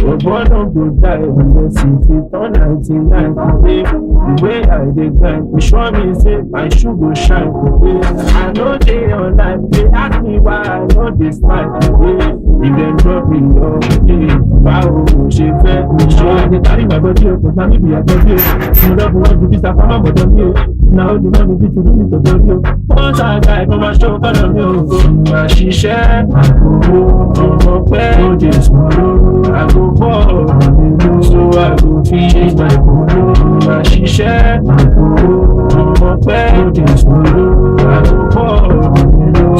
Oh, boy, don't go die unless if you turn 99 today. The way I dey grind, it sure me say my shoe go shine today. I know they online, they ask me why I know they smile today. If dem drop me off today, báwo mo ṣe fẹ́? Ṣé ẹni kárí my body o? Kò sá mi bí àtọ́jú o. Mo lọ́ọ́ fún wọn ju bí sàfámà bọ̀dọ̀ mi o. Na ó di mọ́ mi bí tùdú mi tọ̀tọ̀ mi o. Wọ́n ṣàgbà ẹ̀fọn máa ṣọ́ kọ́nà mi o. Màá ṣiṣẹ́ àkókò ọmọ pẹ́ lóde sùúrù. Àkókò so I go feed my kolo. Màá ṣiṣẹ́ àkókò ọmọ pẹ́ lóde sùúrù. Àkókò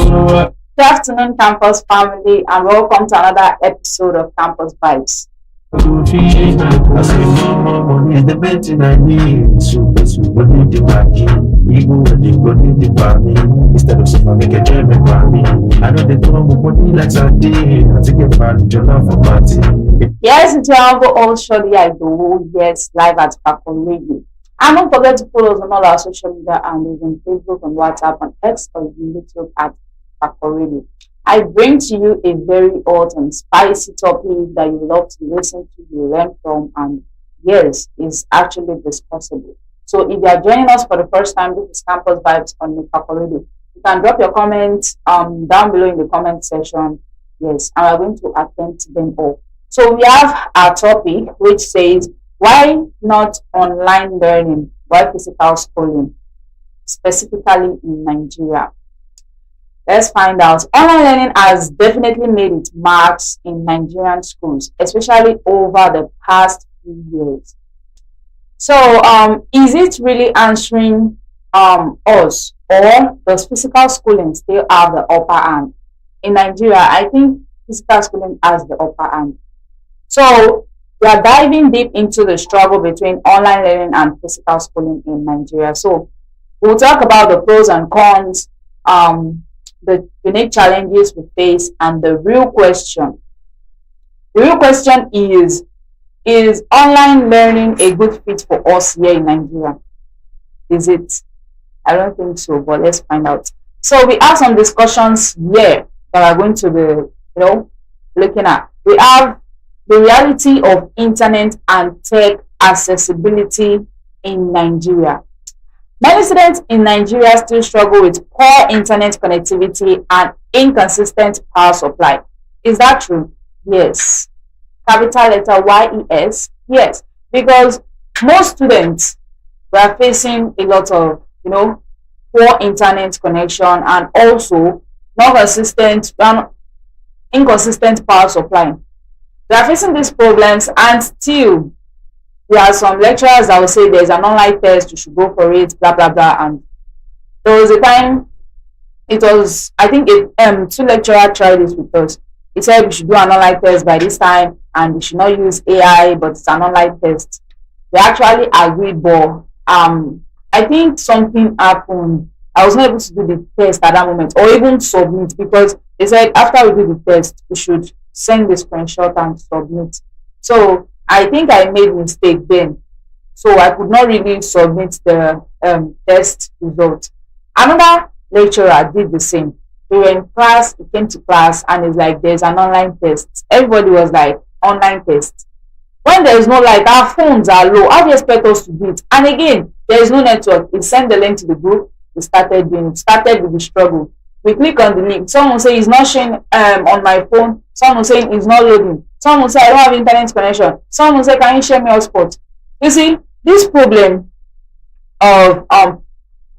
so I. Good afternoon, campus family, and welcome to another episode of Campus Vibes. I say more money is the best thing I need. So go need the baggy, even when you go need the baggy. Instead of saying make a gem and baggy, I know they don't have money like Sunday. I take a party, Jonah for party. Yes, it's your uncle old Shorty I do. Yes, live at Ifako Radio. And don't forget to follow us on all our social media handles on Facebook, on WhatsApp, on X, or YouTube at Ifako Radio. I bring to you a very hot and spicy topic that you love to listen to, you learn from, and yes, is actually discussable. So if you are joining us for the first time, this is Campus Vibes on Ifako Radio. You can drop your comments down below in the comment section. Yes, and we're going to attend to them all. So we have our topic which says, why not online learning, why physical schooling, specifically in Nigeria? Let's find out. Online learning has definitely made its marks in Nigerian schools, especially over the past few years. So, is it really answering us, or does physical schooling still have the upper hand? In Nigeria, I think physical schooling has the upper hand. So, we are diving deep into the struggle between online learning and physical schooling in Nigeria. So, we'll talk about the pros and cons, the unique challenges we face, and the real question. The real question is online learning a good fit for us here in Nigeria? Is it? I don't think so, but let's find out. So we have some discussions here that are going to be, looking at. We have the reality of internet and tech accessibility in Nigeria. Many students in Nigeria still struggle with poor internet connectivity and inconsistent power supply. Is that true? Yes. Capital letter YES? Yes. Because most students were facing a lot of, poor internet connection and also inconsistent power supply. They are facing these problems, and still there are some lecturers that will say there's an online test, you should go for it, blah blah blah. And there was a time, I think two lecturers tried this with us. He said we should do an online test by this time and we should not use AI, but it's an online test. We actually agreed, but I think something happened. I was not able to do the test at that moment, or even submit, because they said after we do the test we should send the screenshot and submit. So I think I made a mistake then, so I could not really submit the test result. Another lecturer did the same. We were in class, he came to class, and it's like there's an online test. Everybody was like, online test. When there is no light, our phones are low. How do you expect us to do it? And again, there is no network. We sent the link to the group. We started doing it. Started with the struggle. We click on the link. Someone will say it's not showing on my phone. Someone will say it's not loading. Someone will say I don't have internet connection. Someone will say, can you share me hotspot? You see, this problem of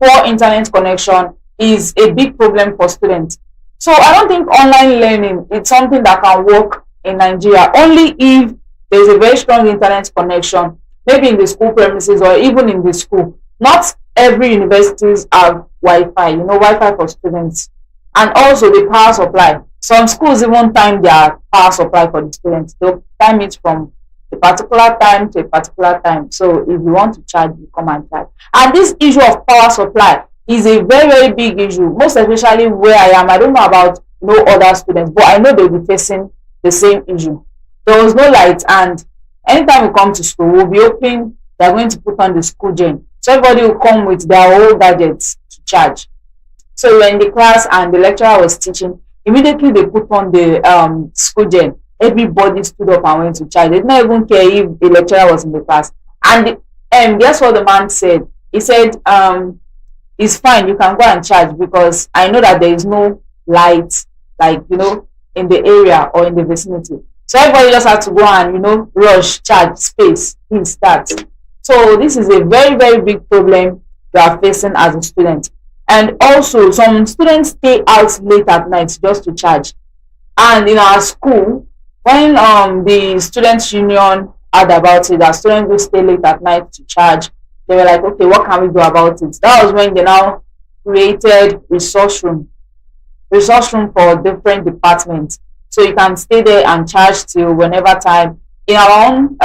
poor internet connection is a big problem for students. So I don't think online learning is something that can work in Nigeria, only if there's a very strong internet connection, maybe in the school premises or even in the school. Not every universities have Wi-Fi, Wi-Fi for students. And also the power supply. Some schools even time their power supply for the students. They'll time it from a particular time to a particular time. So if you want to charge, you come and charge. And this issue of power supply is a very, very big issue, most especially where I am. I don't know about other students, but I know they'll be facing the same issue. There was no light, and anytime we come to school, we'll be hoping they're going to put on the school gen. So everybody will come with their whole gadgets to charge. So we were in the class and the lecturer was teaching. Immediately they put on the school gen. everybody stood up and went to charge. They did not even care if the lecturer was in the class. And guess what the man said? He said, it's fine, you can go and charge because I know that there is no light, like, in the area or in the vicinity. So everybody just had to go and, rush, charge, space, this, that. So this is a very, very big problem you are facing as a student. And also, some students stay out late at night just to charge. And in our school, when the students union heard about it, that students will stay late at night to charge, they were like, okay, what can we do about it? That was when they now created resource room for different departments. So you can stay there and charge till whenever time. In our own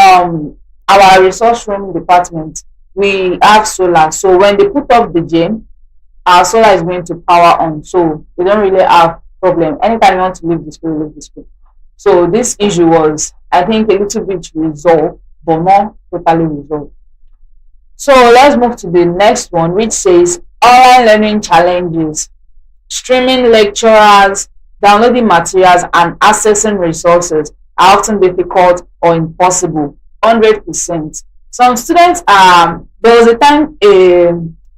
our resource room department, we have solar. So when they put off the gym, our solar is going to power on. So we don't really have problem. Anytime you want to leave the school, leave the school. So this issue was, I think, a little bit resolved, but not totally resolved. So let's move to the next one, which says online learning challenges. Streaming lectures, downloading materials, and accessing resources are often difficult or impossible. 100%. Some students, there was a time a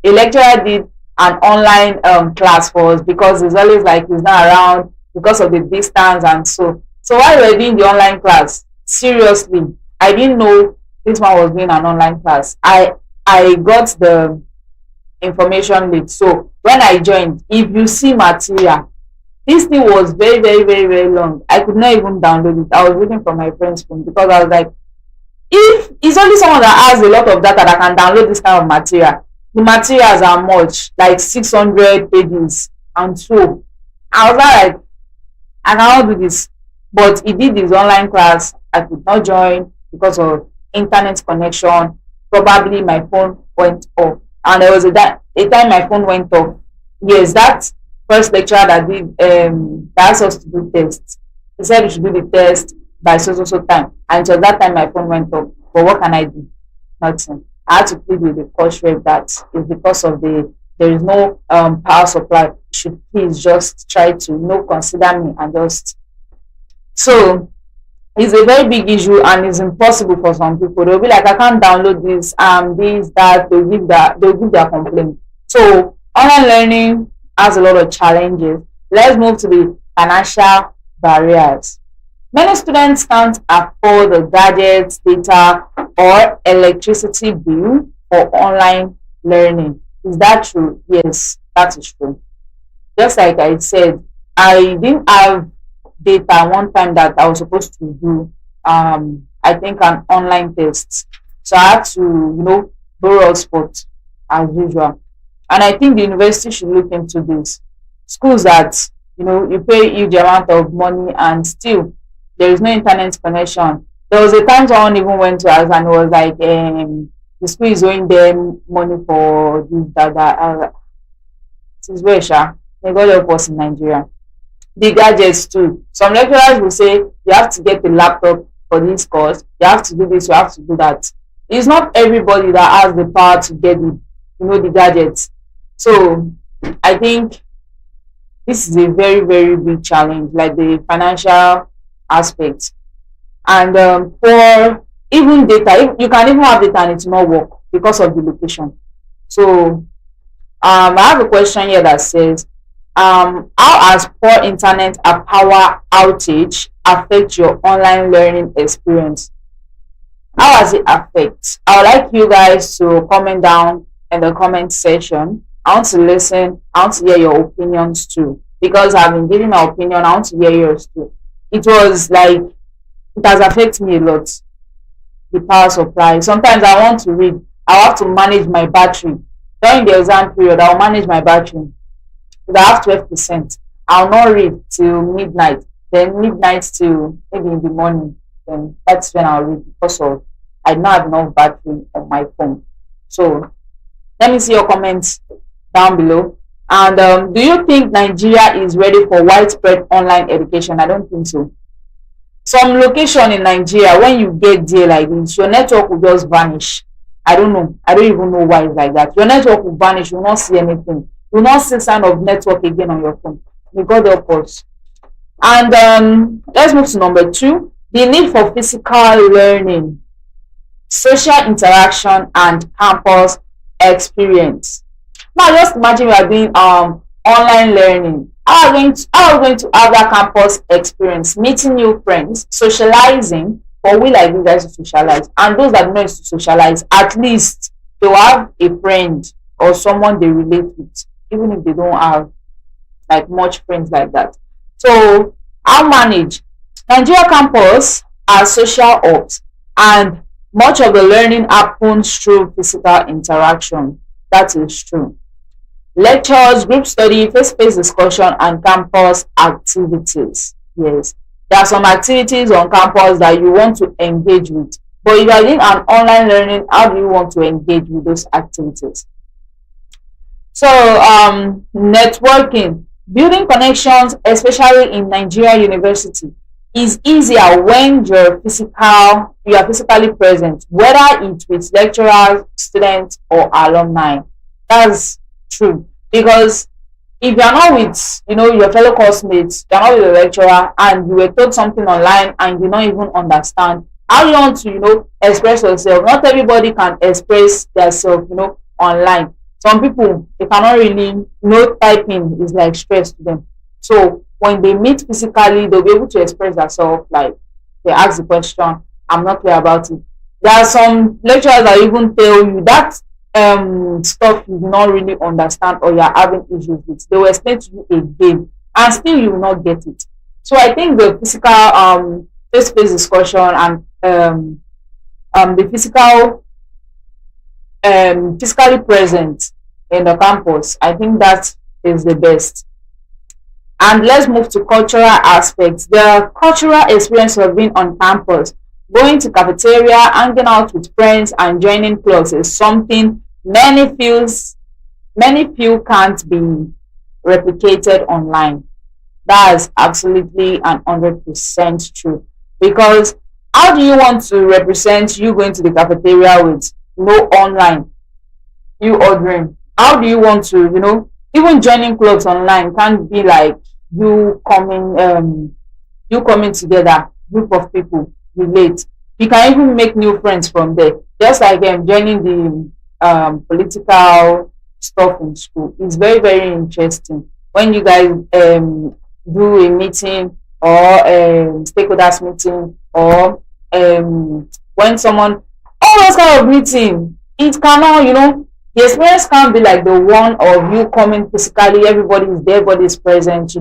lecturer did an online class for us because it's always like he's not around because of the distance and so. So while we were doing the online class, seriously, I didn't know this one was doing an online class. I got the information late. So when I joined, if you see material, this thing was very, very, very, very long. I could not even download it. I was reading from my friend's phone because I was like, if it's only someone that has a lot of data that can download this kind of material, the materials are much, like 600 pages. And so I was like, I cannot do this. But he did his online class. I could not join because of internet connection. Probably my phone went off. And there was a time my phone went off. Yes, that first lecturer that did that asked us to do tests. He said we should do the test by so time. And so that time my phone went off. But what can I do? Nothing. I had to plead with the course rep that it's because of there is no power supply. You should please just try to consider me and just. So it's a very big issue and it's impossible for some people. They'll be like, I can't download this, that, they'll give their complaint. So online learning has a lot of challenges. Let's move to the financial barriers. Many students can't afford the gadgets, data, or electricity bill for online learning. Is that true? Yes, that is true. Just like I said, I didn't have data one time that I was supposed to do I think an online test. So I had to, borrow hotspot as usual. And I think the university should look into this. Schools that, you pay huge amount of money and still there is no internet connection. There was a time someone even went to us and was like, the school is owing them money for this, that. It is very sure. May God help us in Nigeria. The gadgets too. Some lecturers will say you have to get a laptop for this course, you have to do this, you have to do that. It's not everybody that has the power to get the gadgets. So I think this is a very, very big challenge, like the financial aspect. And for even data, you can even have data and it will not work because of the location. So I have a question here that says, how has poor internet and power outage affect your online learning experience? How does it affect? I would like you guys to comment down in the comment section. I want to listen. I want to hear your opinions too, because I've been giving my opinion. I want to hear yours too. It was like, it has affected me a lot, the power supply. Sometimes I want to read, I have to manage my battery. During the exam period, I'll manage my battery. If I have 12%, I'll not read till midnight. Then midnight till maybe in the morning. Then that's when I'll read because of I don't have enough battery on my phone. So let me see your comments down below. And do you think Nigeria is ready for widespread online education? I don't think so. Some location in Nigeria, when you get there like this, your network will just vanish. I don't know. I don't even know why it's like that. Your network will vanish. You will not see anything. You will not see sign of network again on your phone. May God help us. And let's move to number 2, the need for physical learning, social interaction, and campus experience. Now, just imagine we are doing online learning. How are we going to have that campus experience, meeting new friends, socializing? For we like you guys to socialize, and those that know to socialize, at least they will have a friend or someone they relate with, even if they don't have like much friends like that. So, how manage? Nigeria campus are social hubs, and much of the learning happens through physical interaction. That is true. Lectures, group study, face-to-face discussion, and campus activities. Yes, there are some activities on campus that you want to engage with. But if you are doing an online learning, how do you want to engage with those activities? So, networking, building connections, especially in Nigeria university, is easier when you are physically present, whether it's with lecturers, students, or alumni. That's true, because if you are not with your fellow classmates, you are not with the lecturer, and you were told something online and you don't even understand, how you want to express yourself? Not everybody can express themselves online. Some people, they cannot really, typing is like stress to them. So when they meet physically, they'll be able to express themselves. Like, they ask the question, I'm not clear about it. There are some lecturers that even tell you that stuff you do not really understand or you're having issues with. They will explain to you again, and still you will not get it. So I think the physical face-to-face discussion and the physically present in the campus, I think that is the best. And let's move to cultural aspects. The cultural experience of being on campus, going to cafeteria, hanging out with friends, and joining clubs is something many feel can't be replicated online. That's absolutely and 100% true. Because how do you want to represent you going to the cafeteria with no online, you ordering? How do you want to, even joining clubs online can't be like you coming together, group of people, relate. You can even make new friends from there. Just like joining the political stuff in school. It's very, very interesting when you guys do a meeting or stakeholders meeting, or when someone, all those kind of meeting, it cannot, the experience can't be like the one of you coming physically, everybody is there, everybody is present,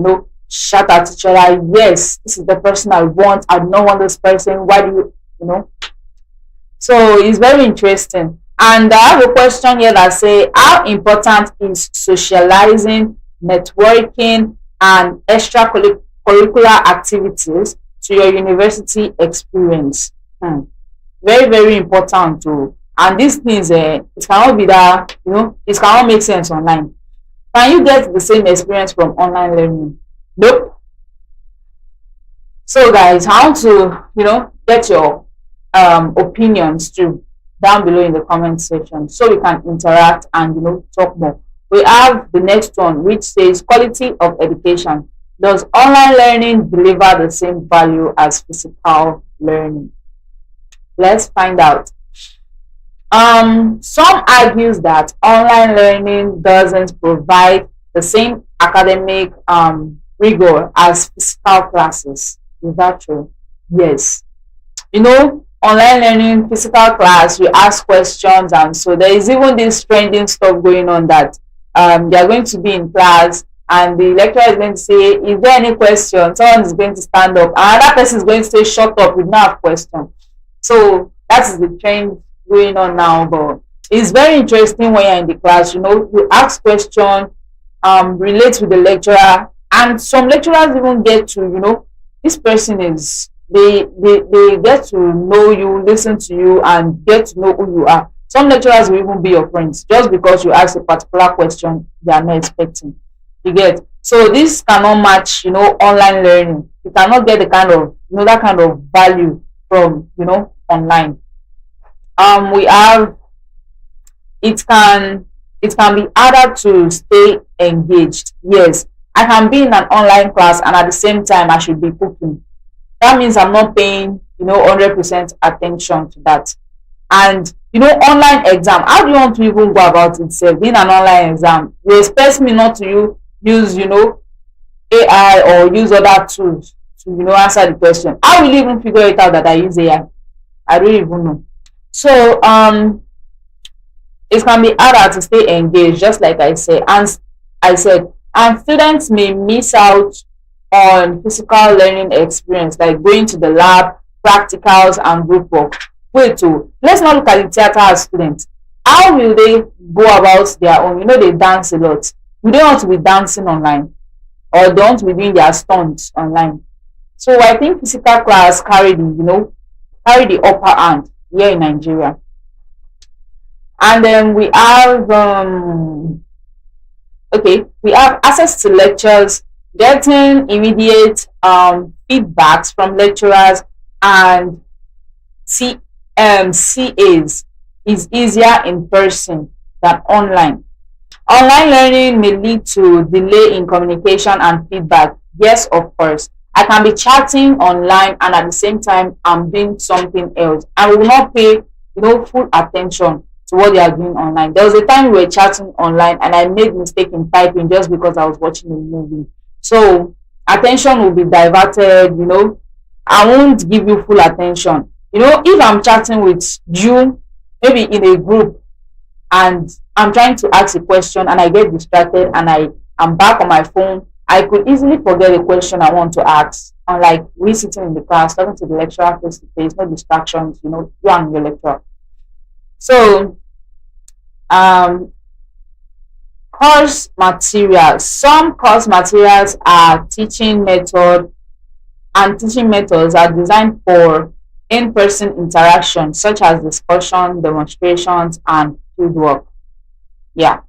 shout at each other, yes, this is the person I want, I don't want this person, why do you. So it's very interesting. And I have a question here that say, how important is socializing, networking, and extracurricular activities to your university experience? Very, very important too. And these things, it cannot be that, it cannot make sense online. Can you get the same experience from online learning? Nope. So guys, I want to, get your opinions too down below in the comment section, so we can interact and talk more. We have the next one, which says quality of education. Does online learning deliver the same value as physical learning? Let's find out. Some argues that online learning doesn't provide the same academic rigor as physical classes. Is that true? Yes. Online learning, physical class, you ask questions, and so there is even this trending stuff going on that they are going to be in class and the lecturer is going to say, is there any question? Someone is going to stand up and that person is going to say, shut up, we don't have question. So that is the trend going on now, but it's very interesting when you're in the class, you ask questions, relate with the lecturer, and some lecturers even get to, this person is, they get to know you, listen to you, and get to know who you are. Some lecturers will even be your friends just because you ask a particular question they are not expecting. You get? So this cannot match, online learning. You cannot get the kind of, that kind of value from, online. We have, it can be harder to stay engaged. Yes, I can be in an online class and at the same time I should be cooking. That means I'm not paying, 100% attention to that. And online exam, how do you want to even go about it sef? Being an online exam, you expect me not to use AI or use other tools to answer the question. How will you even figure it out that I use AI? I don't even know. So it can be harder to stay engaged, just like I said, and students may miss out on physical learning experience like going to the lab, practicals, and group work. Wait, let's not look at the theater as students. How will they go about their own? They dance a lot. Do they want to be dancing online, or they want to be doing their stunts online? So I think physical class carry the upper hand here in Nigeria. And then we have access to lectures, getting immediate feedbacks from lecturers and CAs is easier in person than online. Online learning may lead to delay in communication and feedback. Yes, of course. I can be chatting online and at the same time I'm doing something else. I will not pay full attention to what they are doing online. There was a time we were chatting online and I made mistake in typing just because I was watching a movie. So attention will be diverted, I won't give you full attention. If I'm chatting with you, maybe in a group, and I'm trying to ask a question and I get distracted and I'm back on my phone, I could easily forget the question I want to ask. Unlike we sitting in the class, talking to the lecturer face to face, no distractions, you and your lecturer. So course materials. Some course materials are teaching methods are designed for in-person interaction, such as discussion, demonstrations, and fieldwork. Yeah.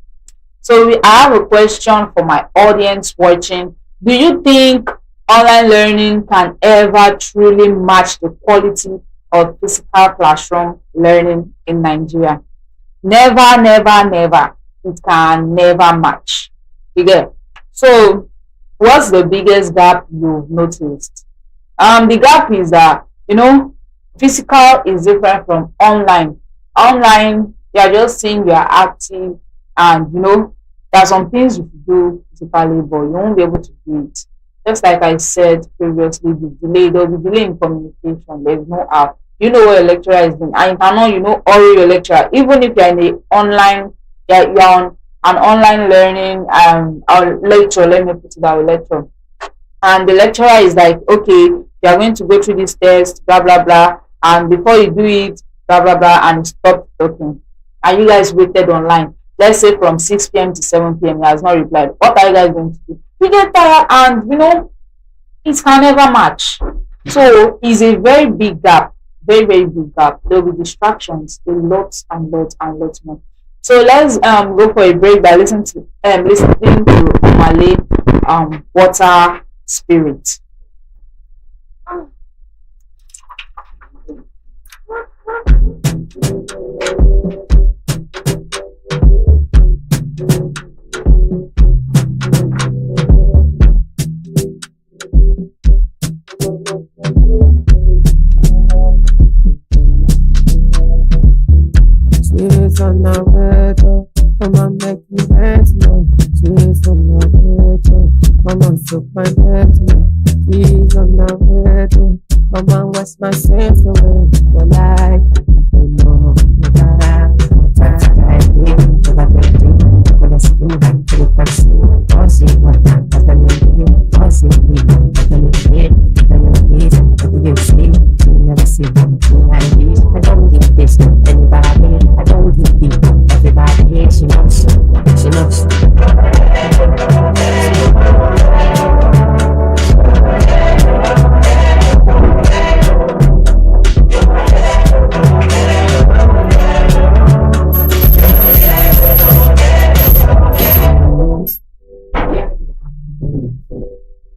So I have a question for my audience watching. Do you think online learning can ever truly match the quality of physical classroom learning in Nigeria? Never, never, never. It can never match. You get? So what's the biggest gap you've noticed? The gap is that physical is different from online. Online, you are just saying you are active, and there are some things you can do physically, but you won't be able to do it. Just like I said previously, there will be delay in communication. There is no app. You know what your lecturer is doing, and you cannot order your lecturer. Even if you're in the online, you're on an online learning or lecture. Let me put it that way, lecture. And the lecturer is like, okay, you are going to go through this test, blah blah blah, and before you do it, blah blah blah, and stop talking. And you guys waited online. Let's say from 6 p.m. to 7 p.m. He has not replied. What are you guys going to do? You get tired, and it can never match. So it's a very big gap, very very big gap. There will be distractions, a lot and lots and lots more. So let's go for a break by listening to Malay Water Spirit. Sweet on the weather, Mama make me dance now. Sweet on the weather, Mama super dance now. Sweet on the weather, Mama wash my sins away. Your life,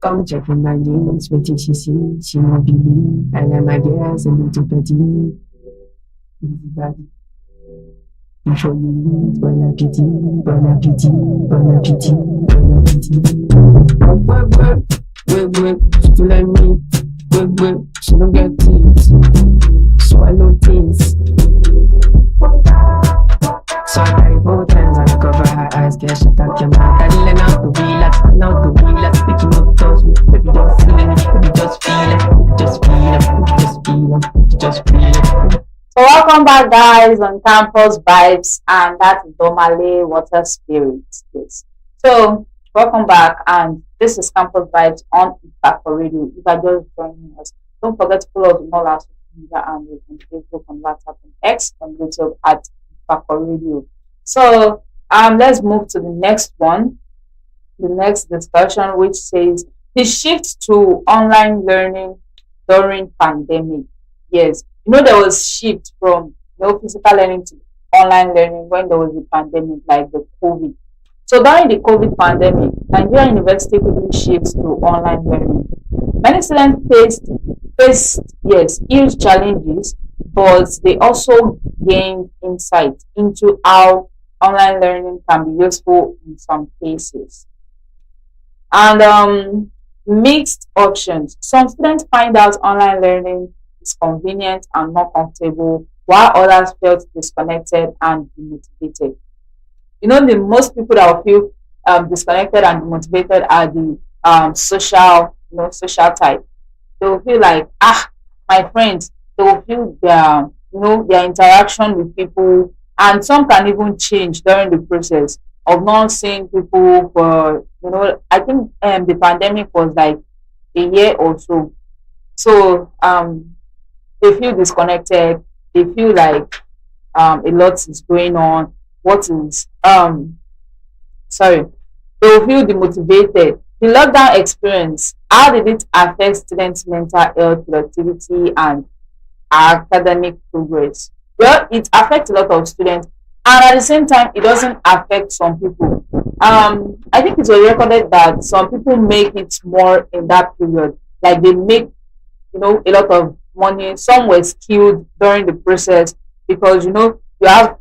come checking my nails, waiting she see, she no believe. I let my girls a little petty. Easy body. Before you leave, bon appetit, bon appetit, bon appetit, bon appetit. Work, work, work, work, still like me. Work, work, she don't get teeth. So I know things. So I like both hands and cover her eyes, get shit out your mouth. I learn how to relax, now to relax. Speaking of touch me, baby just feel it, baby just feel it, baby just feel it, baby just feel it, baby just feel it. So welcome back, guys, on Campus Vibes, and that is Domale Water Spirit. Yes. So welcome back, and this is Campus Vibes on Ifako Radio. If I just joining us, don't forget to follow us on all our social media and on Facebook, on WhatsApp, and X, on YouTube at Ifako Radio. So let's move to the next one, the next discussion, which says the shift to online learning during pandemic. Yes, there was shift from physical learning to online learning when there was a pandemic like the COVID. So during the COVID pandemic, Nigeria University quickly shifts to online learning. Many students faced yes huge challenges, but they also gained insight into how online learning can be useful in some cases. And mixed options. Some students find out online learning is convenient and more comfortable, while others felt disconnected and demotivated. The most people that will feel disconnected and demotivated are the social, social type. They will feel like, my friends. They will feel their interaction with people, and some can even change during the process of not seeing people for, I think the pandemic was like a year or so. So they feel disconnected. They feel like a lot is going on. What is sorry, they will feel demotivated. The lockdown experience, how did it affect students' mental health, productivity, and academic progress? Well, it affects a lot of students, and at the same time, it doesn't affect some people. I think it was recorded that some people make it more in that period, like they make a lot of money. Some were skilled during the process because you have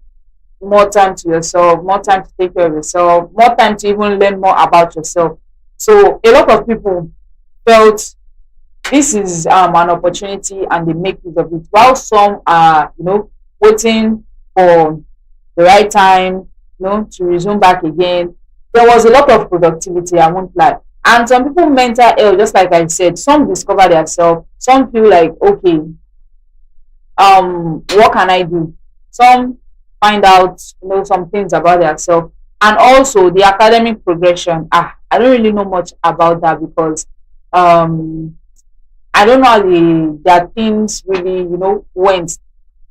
more time to yourself, more time to take care of yourself, more time to even learn more about yourself. So a lot of people felt this is an opportunity and they make use of it, while some are waiting for the right time to resume back again. There was a lot of productivity, I won't lie. And some people mental health, just like I said, some discover themselves, some feel like, okay, what can I do? Some find out some things about themselves. And also the academic progression. I don't really know much about that because I don't know how their things really went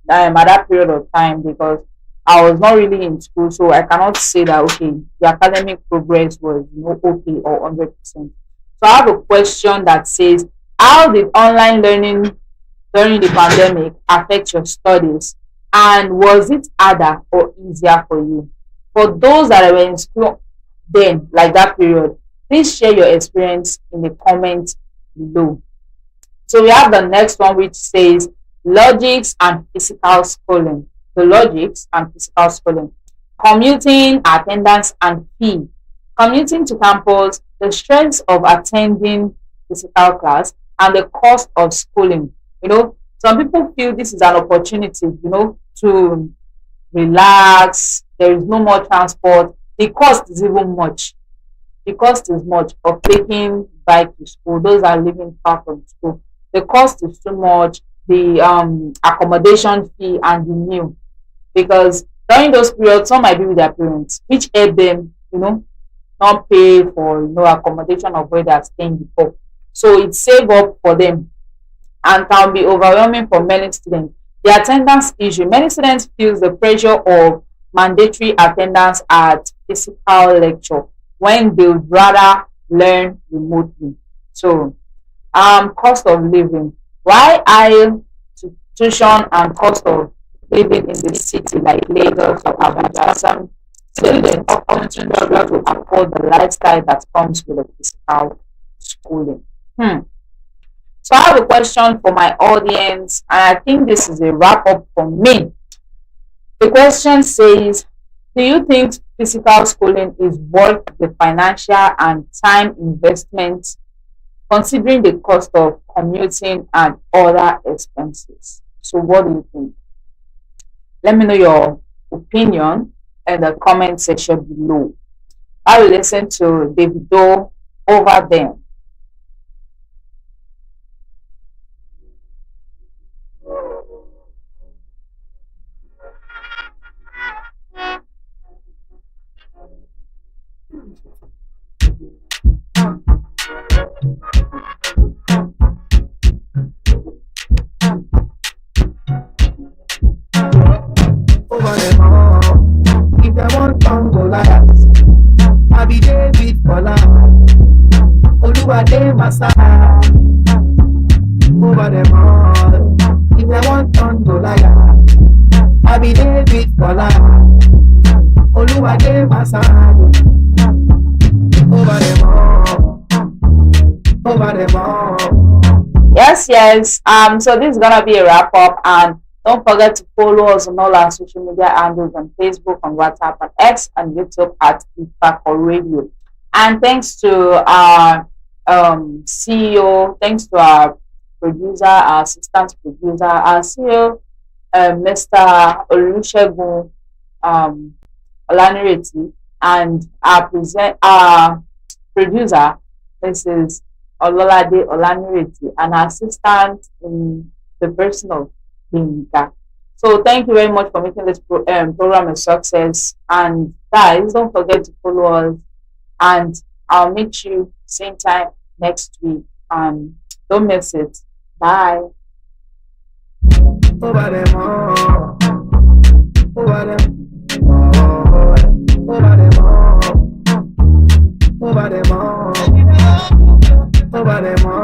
at that period of time, because I was not really in school, so I cannot say that okay, the academic progress was okay or 100%. So I have a question that says, how did online learning during the pandemic affect your studies, and was it harder or easier for you? For those that were in school then, like that period, please share your experience in the comments below. So we have the next one, which says logics and physical schooling. The logics and physical schooling. Commuting, attendance, and fee. Commuting to campus, the stress of attending physical class, and the cost of schooling. Some people feel this is an opportunity, to relax. There is no more transport. The cost is even much. The cost is much of taking bike to school. Those are living far from school. The cost is too much. The accommodation fee and the meal, because during those periods some might be with their parents, which help them, not pay for accommodation of where they are staying before. So it save up for them and can be overwhelming for many students. The attendance issue. Many students feel the pressure of mandatory attendance at physical lecture when they would rather learn remotely. So cost of living. Why high tuition and cost of living in the city like Lagos or Abuja, some students often struggle to afford the lifestyle that comes with a physical schooling. So I have a question for my audience, and I think this is a wrap up for me. The question says, do you think physical schooling is worth the financial and time investment, considering the cost of commuting and other expenses. So, what do you think? Let me know your opinion in the comment section below. I will listen to Davido over them. Over them all. If they want come Goliath, I be David for life. Oluwade my side. Over them all. If they want come Goliath, I be David for life. Oluwade my side. Over them all. Over them all. Yes. So this is gonna be a wrap up, and don't forget to follow us on all our social media handles on Facebook, on WhatsApp, on X, and YouTube at Ifako Radio. And thanks to our CEO, thanks to our producer, our assistant producer, our CEO, Mr. Olusegun Olanireti, and our producer, Mrs. Ololade Olanireti, and our assistant in the person of Binka. So thank you very much for making this program a success. And guys, don't forget to follow us. And I'll meet you same time next week. Don't miss it. Bye. Over them all. Over them all. Over them all. Over them all. Over them all.